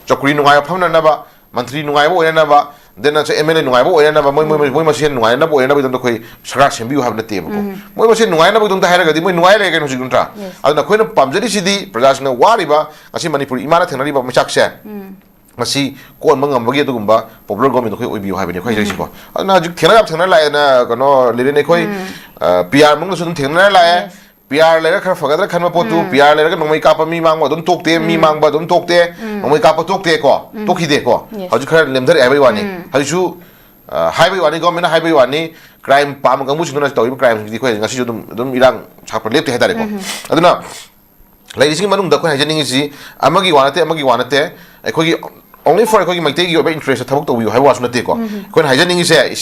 chokri nungai phamna na ba mantri nungai bo na ba then se MLA nungai bo na ba moi masin nungai na bo na ba dum khoi sagar sembiu habna te ba ko moi masin nungai na ba dum ta haira ga di moi nungai le ga no sigunta aduna khoi na pamjari sidi prajasna wari ba asi manipur imana thenari ba machak se masi kon mangam bagi dugumba popular government khoi oibiu habani khoi jisi ko aduna juk thena la na kono lire ne khoi PR mong su dum thena la PR later khar fagadra khanma potu PR later nongmai kapa mi mangba dum tokte mi mangba dum tokte nongmai kapa tokte ko tokhide ko haju khar lemdar abai wani haju highway wani government highway wani crime pam gangbu singna tawi crime di khoi ngasi dum irang chakpa lepte hedare ko aduna laising manung da khoi hajaning si amagi wanate akhoi only for akhoi maitegi oba interest thabuk to wi haiwa sunate ko khoi hajaning se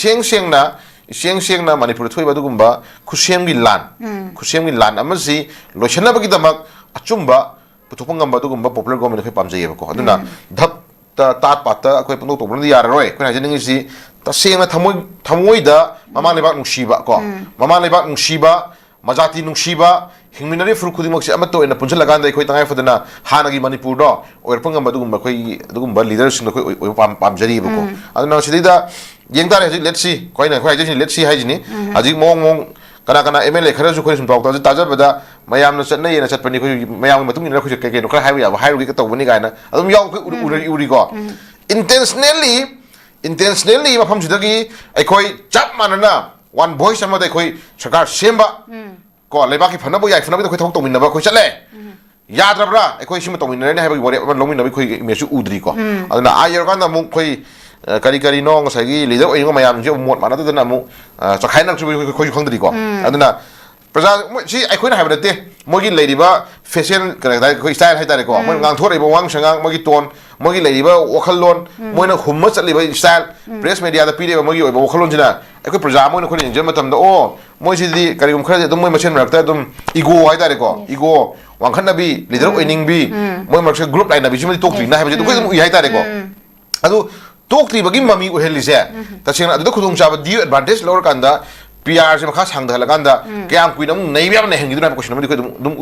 siang na manipur thoi badugumba khusem gi lan amasi lochana bagi damak achumba puthopangam badugumba popular government khoi pamjai ko aduna dhap tat pata khoi pung to bun yar roi khoi hajaning si ta seng na thamoi da mama lebak nungsiba ko mama lebak nungsiba majati nungsiba hingminari furu khudimok se amato ena punjal laganda khoi tangai fadana hanagi manipur do oirpangam badugumba khoi dugumba leader sing khoi pamjari ko aduna sidida yengdare haji let's see koina khoi haji let's see hajini haji mong kana MLA khara ju khoi sum talk ta taja bada mayam na chatna yena chatpani khoi mayam matung ina khoi ke no khara hairu ya hairu ki tawni gaina adum yaw khoi uri ko intentionally mafam jidagi khoi chap manana one voice ama de khoi sarkar semba ko leba ki phana bo yai phana bo khoi thok tawmin na ba khoi chatle yadrabra khoi sim tawmin na ne haiba wore longmin na khoi mesu udri ko aduna ayer kan da mu khoi kari no ngasagi leader oingo mayam je mot mana tadana mu chakhaina chu khoi khangdri ko aduna praja si khoi na haibate mogi leidiba fashion kara khoi style haitare ko mo ngang thore bo wang sangang mogi ton mogi leidiba wakhalon moina humma chaliba style press media da pide mogi oiba wakhalon jina khoi praja moina khoi je matam da o moi si di kari khara dum moi machen rakta dum ego haitare ko ego wangkhan bi leader oining bi moi marse group line bi chumi tok tri na haibate khoi dum ui haitare ko adu tokri bagi mami uhelise tasena adu khudung chaba di advantage lor kanda PR se makha sang dhala kanda kyam kuinam nei byam ne hengi duna question mari dum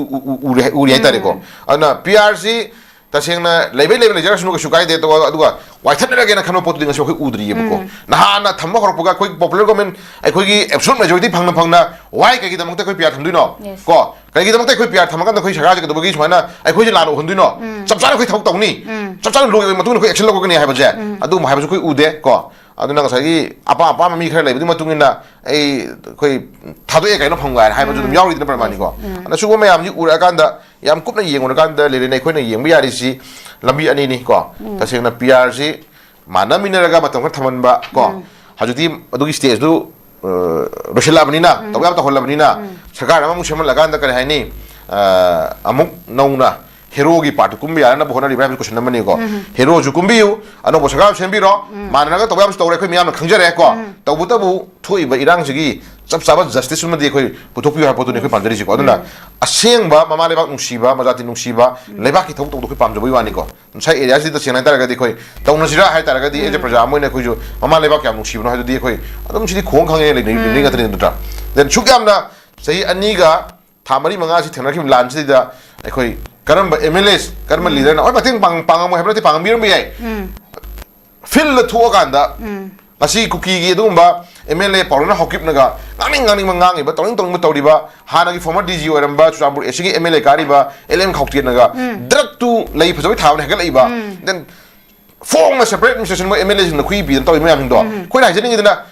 uri haitare ko ana PR si tasena level jara sunu ko sukai de to aduga waithat na gena khano potu dinga so khoi udri ye ko na na thamma horpuga khoi popular government ai khoi gi absolute majority phangna wai ka gi damang ta khoi PR thamduino ko kai gi damang ta khoi PR thamaka da khoi saga ga dobagi smaina ai khoi lan hunduino chapchara khoi thok tawni chapchara lo matun khoi action lo ko ni haiba je adu ma haiba khoi ude ko aduna ngasagi apa mami khara lebi matungina ai khoi thadoe kaino phangwa haiba ju yauri dina parmani ko ana sugo mayam ji ura kanda yam kupna yengon kanda le ne khoi na yengba yari si lambi ani ni ko tasengna PR si mana minaraga matam kha thamanba ko hajuti adugi stage du roshilabnina tawya ta hollabnina sarkar amung shemal laganda kare haini amuk nauna hero gi part kumbi ana bohona ri bible question namani ko hero ju kumbi yu ano bo sarkar sembiro mana ga tawya story khoi miyam khangjare ko tabu thui ba irang jigi chap chaba justice ma de khoi puthok yu ha potu ne khoi panjari ji ko aduna aseng ba mama lebak nungsiba majati nungsiba lebak ki thok tok khoi pamjabo wani ko sai area ji da senai tar ga di khoi tawna jira hai tar ga di eje praja moi ne khoi ju mama lebak kyam nungsiba no ha di khoi adum chi di khong khange le ni ga tren duta then chukyam na sai ani ga thamari manga si thena kim lan si da khoi karamba MLS karamba leader na oi pating pang mo hebra ti pang mirum bi ai fil la thu ga da asi kuki gi dumba MLA Paulina Hokip naga ngani mangang ba tong tawriba hanagi former DG oramba chambur esigi MLA kariba LM khawti naga direct to lei phajoi thawn hegal iba then form na separate administration mo MLA na khui bi tawi mayam do khoi na jeni dina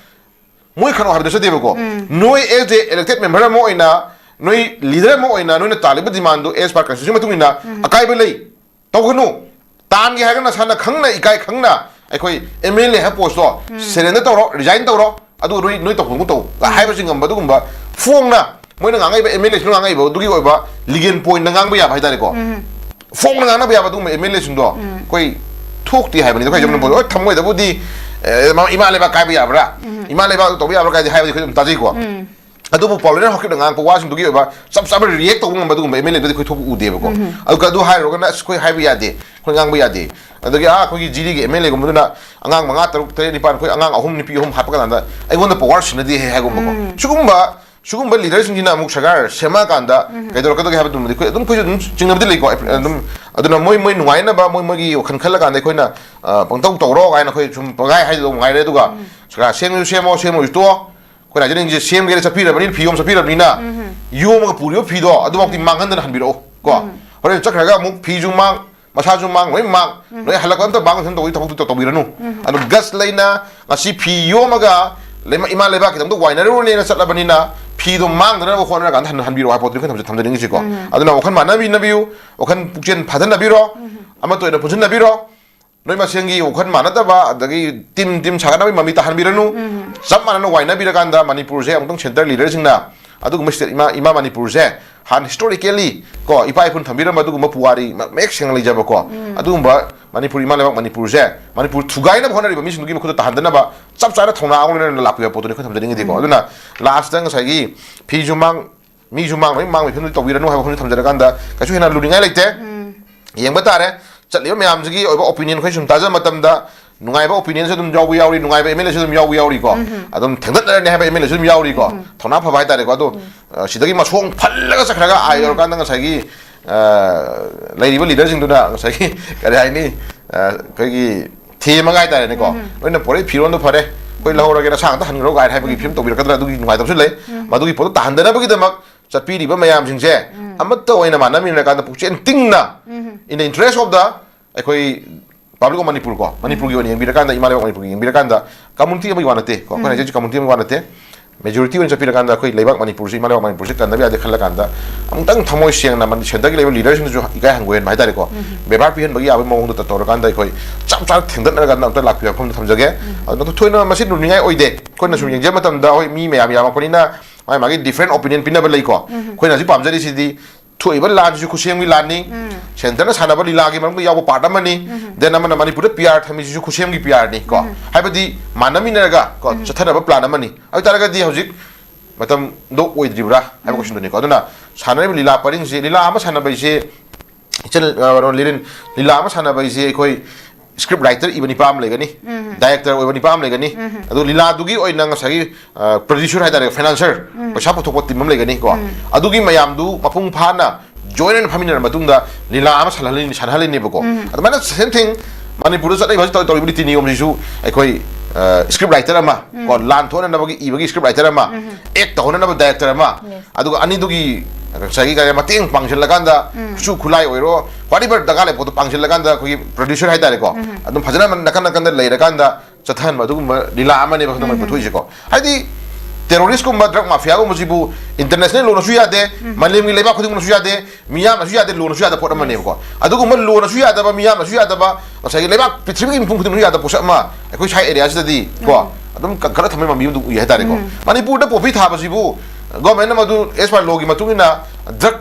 moi khano habde sade ko noi as the elected member mo ina noi leader mo ina noi na talib demand do as per constitution matungina akai be lei tawgnu tan gi haga na sana khangna ikai khangna ai MLA ha post do surrender tawro resign tawro adu noi to kungu to haiba singam badu gumba fongna moina ngangai ba MLA sinu ngangai ba dugi oiba legal point ngang ba ya ba haidare ko fongna ngana ba ya ba du MLA sindo koi thokti haibani koi jamna bo thamoi da budi imale ba kai ba ya bra imale ba to ba ya bra kai haiba koi taji ko adu bo Paulina Hokip ngang ko wasin dugi oiba sab react to ngam badu gumba MLA du koi thoku ude ba ko adu ka du hairo ko na koi haiba ya de koi ngang ba ya de adagi khoi jiri ge MLA gum duna angang manga taruk tare nipan khoi angang ahum ni pi ahum hapaka nanda ai gonda power sinadi he ha gum ko chugumba sugum ba leader sing jina amuk sagar sema kanda kaidor ka to ha dum ko dum ko jingna bdi ko dum aduna moi nuai na ba moi gi khan khala kanda ko na pangtau to ro ga na ko sum pagai hai do ngai re du ga saga semo to ko na jeng je sem ge chapi ra bani phiom chapi ra bina yom ga puri phi do adu bak ti manghan na han biro ko hore chakra ga muk phi ju mang masa ju mang noi mang noi halak am to bang thon to thok to biranu adu gas leina ngasi phi yom ga lema ima leba ki dam to waina ro ne na chatla bani na phi do mang na ko khona ga han biro ha pot ko tham jani ngi ko aduna okhan mana bi na biu okhan pukchen phadan na biro ama to na pujun na biro noi ma sengi okhan mana da ba dagi tim saga na bi mami ta han biranu sam mana no waina bi ra kanda manipur je amtong center leader sing na adu gumste ima manipur je han historically ko ipai pun thambira madu gum puari mek seng lai jaba ko adu ba manipur ima le manipur je manipur thugai na bhona ri ba mi sing gi khu ta han na ba chap chara thona ang na la pu po ni ko tham jani ngi ko aduna last dang sai gi phi jumang mi jumang mai mang mi phun to wiranu ha ba khu tham jara kanda ka chu hena luningai leite yeng ba tare chatliba mayam jigi oiba opinion khoi sum taja matam da nungai ba opinion se dum jawi yauri nungai ba emele se dum yauri ko adum thengdat ne ha ba emele se dum yauri ko thona pha bai tare ko adu sidagi ma song phallaga sakhraga ayor kan nga sagi laiba leader sing duna sagi kare ai ni kai gi thema gai tare ne ko oina pore phiron do phare koi lahora ge na sang ta han ro gai hai ba gi film to bir kadra du gi nungai tam su le madu gi po ta han dana ba gi damak chatpi ri ba mayam sing je amat to oina mana min na kan pukchen tingna in the interest of the ekoi public manipur gi oni birakanda imale manipur gi birakanda community ba wanate ko kana je community ba wanate majority on chapira kanda koi lebak manipur si imale manipur si kanda bi ade khalla kanda amtang thamoi siang na man chenda gi level leadership jo ikai hangwen mai tare ko bebar pihen bagi abe mong do tor kanda koi chap chap thengdat na kanda amta lakpi phom thamjage no to thoina masin nu ningai oide ko na sum yeng je matam da hoi mi me ya ma ko ni na mai magi different opinion pinna ba lei ko ko na ji pamjari si di thoiba lan ju khusem gi lan ni center na sana ba lila gi mam ya bo part amani then amana manipur pr thami ju khusem gi pr ni ko haibadi manami na ga ko chathana ba plan amani ai taraga di hojik matam do oidribra haiba question ni ko aduna sana ba lila paring si lila ama sana ba si chel lirin lila ama sana ba si koi script writer ibani pam legani director ibani pam legani adu lila dugi oina ngasagi producer haidare financier paisa pothok timam legani ko adugi mayam du mapung phana join and family matung da lila ama sanhalini bako adu mana same thing manipur sa dai bhaji to ibiti ni om jisu ekoi script writer ama ko lan thona na bagi ibagi script writer ama ek to na ba director ama adu ani dugi sagi ga mating pangsil laganda su khulai oiro whatever dagale potu pangsil laganda ko producer haidare ko adum phajana nakan nakan da leira kanda chathan madu lila ama ne ba khadam pothui ko haidi terrorist ko drug mafia ko mujibu international lo na suya de malim gi leba khuding na suya de miyam na suya de lo na suya da pot ama ne ko adu ko lo na suya da ba miyam na suya da ba sagi leba pithri gi phung khuding suya da posa ma ko sai area sida di ko adum kara thamai ma miyum du ye haidare ko manipur da popi tha ba jibu government madu as far logi matungina drug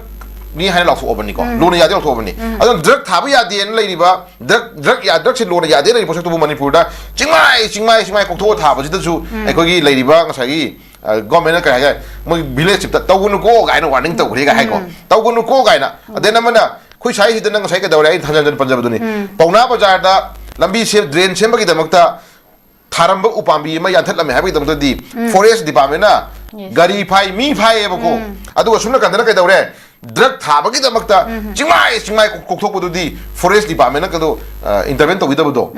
ni haina law obani ko lo na ya de law obani adon drug thabu ya de en leiri ba drug ya drug se lo na ya de leiri posa tu manipur da chingmai ko tho tha ba jida su ai ko gi leiri ba ngasagi government ka ha mo village ta tawunu ko ga na warning taw ri ga hai ko tawunu ko ga na adena mana khoi sai hidana ngasai ka dawra ai thanjan panjab duni pauna bazar da lambi se drain sem ba gi damakta tharamba upambi ma yanthat lame ha ba gi damakta di forest department na gari phai mi phai e bako adu sumna kandana kai dawre drug thaba gi damakta chingmai kokthok bodu di forest department na ka do intervene to with bodu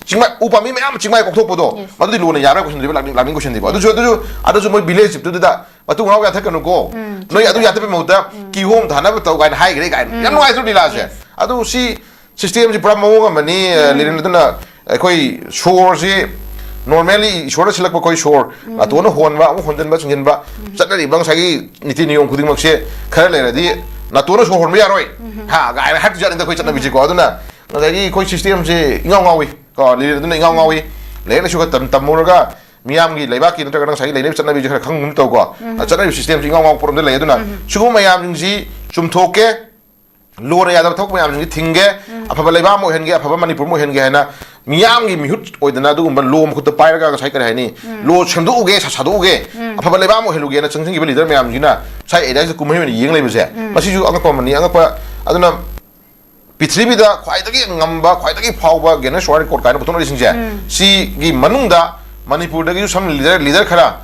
chingmai upami me am chingmai kokthok bodu madu di lona yara question di lamin question di adu mo village tu da atu ngau ya thakanu ko noi adu ya te mauta ki home thana ba to ga hai gre ga yam noi su di la se adu si system ji pram mo ga mani lirin na koi shore si normally shore silak ba koi shore atu no hon ba mo honden ba chungin ba chatari bang sagi niti niyom khuding mak se khara le ra di na to no shore hon ba yaroi ha ga ai hat jar inda koi chatna bi ji ko aduna ngai koi system se ngau ngawi ko lirin na ngau ngawi le na shu ka tam mo ga miyam gi leiba ki ntra sagi le ne chatna bi ji khara khang to ko chatna bi system ngau ngau problem de le aduna shu mayam jing ji chum thoke lo ra ya da thok mayam jing thinge aphaba leiba mo hen ge aphaba manipur mo hen ge na miyam gi mihut oidana du ban lo mo khut pai ga sai kar hai ni lo chemdu uge sa du uge aphaba leiba mo helu ge na changching gi leader mayam jina sai eda ju kumai ni yeng leiba se masi ju anga ko mani anga pa aduna pithribi da khwai da gi ngamba khwai da gi phawba ge na swar court ka na puton ri sing je si gi manung da manipur da gi sam leader khara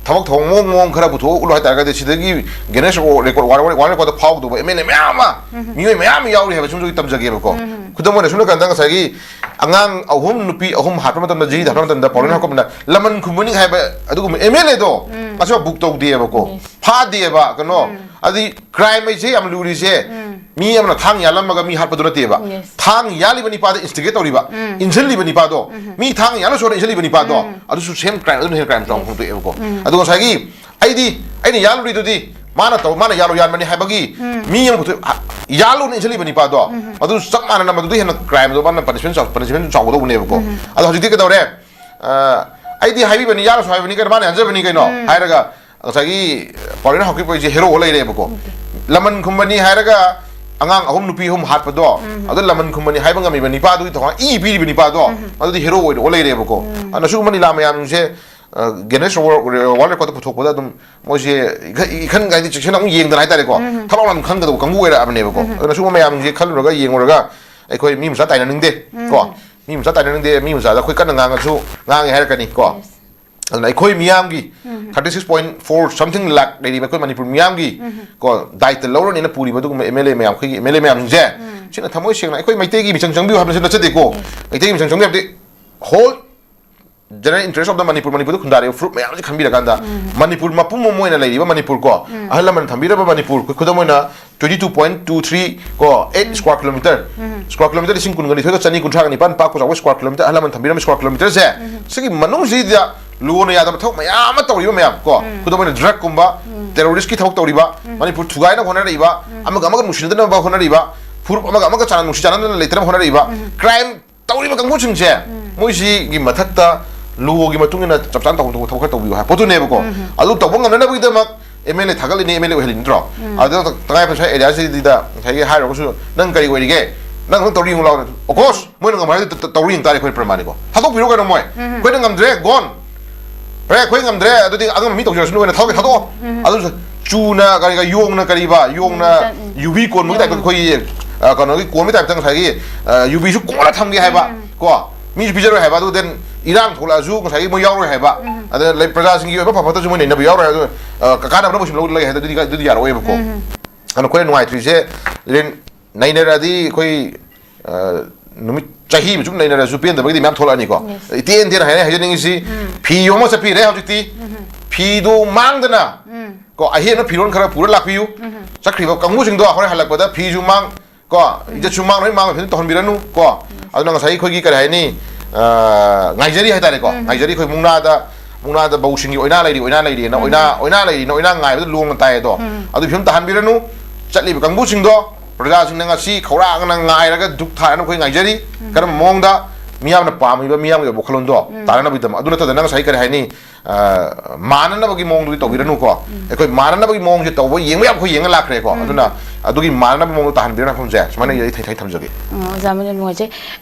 thằng thong mong khara bu tho ulo ta ga de sidagi genesh record war ko da phau do emene myama mi myam yaw ri ha chung tam jage ko khudam ne sunu kan dang sa gi angang ahum nupi ahum hat ma tam da ji da tam da porin ha ko na laman khumuni ha ba adu ko emele do aso book to de ba ko pha de ba kano adi crime mai je am luri je mi am na thang ya lam ga mi hat pa do na te ba thang ya li bani pa de instigate tori ba injil li bani pa do mi thang ya lo so injil li bani pa do adu su same crime adu ne crime tong to e ko adu ko sa gi ai ni ya luri do di mana to mana ya lo yan mani ha ba gi mi yang to ya lo ni injil li bani pa do adu sak mana na ma do di hen crime do ban punishment chaw do ne ko adu hojik ke do re ai di hai bi bani ya lo so hai bani ka mana anja bani ka no hai ra ga 자기 버리는 학교 보이지 헤로 올라이래 보고 라만 컴퍼니 하다가 안강 아홉 누피 홈 핫퍼도 아들 라만 컴퍼니 하이방가 미바니 파도 더 이 비리비니 파도 아들 헤로 올라이래 보고 아나 슈그만이 라마야 이제 게네스 월드 것도 부탁보다 좀 뭐지 이큰 가이드 직전하고 이행들 하이다래고 타방만 칸가도 강구에라 아버네 보고 아나 슈그만이야 이제 칼로가 이행으로가 거의 미무사 따이는데 거 미무사 따이는데 미무사다 거의 까는 강아주 강에 할 거니까 Koi Miyamgi 36.4 something lakh lady Koi Manipur Miyamgi ko diet lower in a puri but MLA Mayam MLA Mayam Je China Tamoy Shing Koi my take Michang Jumbu happens in the city go I take Michang Jumbu the whole general interest of the Manipur Kundari fruit Mayam can be the Ganda Manipur Mapumo Moina lady Manipur go Alaman Tambira Manipur Kudamona 22.23 go 8 square kilometer square kilometer is in Kungani Chani Kuntani Pan Park was square kilometer Alaman Tambira square kilometers there Sigi Manung Zidia luo na yada thok mayam tawri ba mayam ko kudo man drug kumba terrorist ki thok tawri ba manipur thugai na hona ri ba amaga musin na ba hona ri ba pur amaga chana musi chana na letra hona ri ba crime tawri ba kangmu chimje moisi gi mathakta luo gi matung na chapchan tawng thok thok tawbi ha potu ne ba ko alu tawbang ngam na ba da mak MLA thagal ni MLA helin dro adu tangai pa area si da thai ha ro su nang kari wei ge nang tawri ng law of course moi ngam ha tawri ta ko pramani ko thadok biro ga no moi ko ngam dre gone 그래 거기 감들 아들이 아금 미도 저 수는 타고 타도 아들 주나 가리가 용나 가리바 용나 유비 권 뭐다 거기 거기 고미 답장 사기 유비수 꼬라 탐게 해봐 거 미주 비저로 해봐도 된 이랑 돌아주 사기 뭐 야로 해봐 아들 레 프라자싱기 해봐 파파도 좀 내나 야로 해도 가가나 그러고 싶으면 올라가 해도 뒤가 야로 해보고 아는 거기 노아이 트리제 렌 나이네라디 거기 놈이 자히 좀 내내라 주변에 거기 맘 돌아니고 이때는 해야 해주는 것이 비 요모서 비래 하주티 비도 망드나 거 아히는 비론 가라 불을 락비유 자크리바 강무징도 허리 할락보다 비주망 거 이제 주망을 망을 또 헌비라누 거 아두나 사이 거기 가라 하니 나이제리 하다래 거 나이제리 거기 뭉나다 바우싱이 오이나 레디 나 오이나 레디 나 오이나 나이도 루엉 따에도 아두 비움다 한비라누 잣리바 강무징도 प्रजासिंह नंगासी खौरांग नंगायरगा दुखथाना कोई गाइजरी करम मोंगदा मियामना पामिबा मियामगे बोखलोंदो तारना बिदम अदुना तदना सही करे हाइनी माननबगी मोंगदुई तोबिरनु को एकोय माननबगी मोंगजे तोबो येंगबा याम को Young लाखरे को अदुना अदुगी माननब मोंग ताहन बिरना फमजे समाने यई थै थै थमजगे जामने मोजे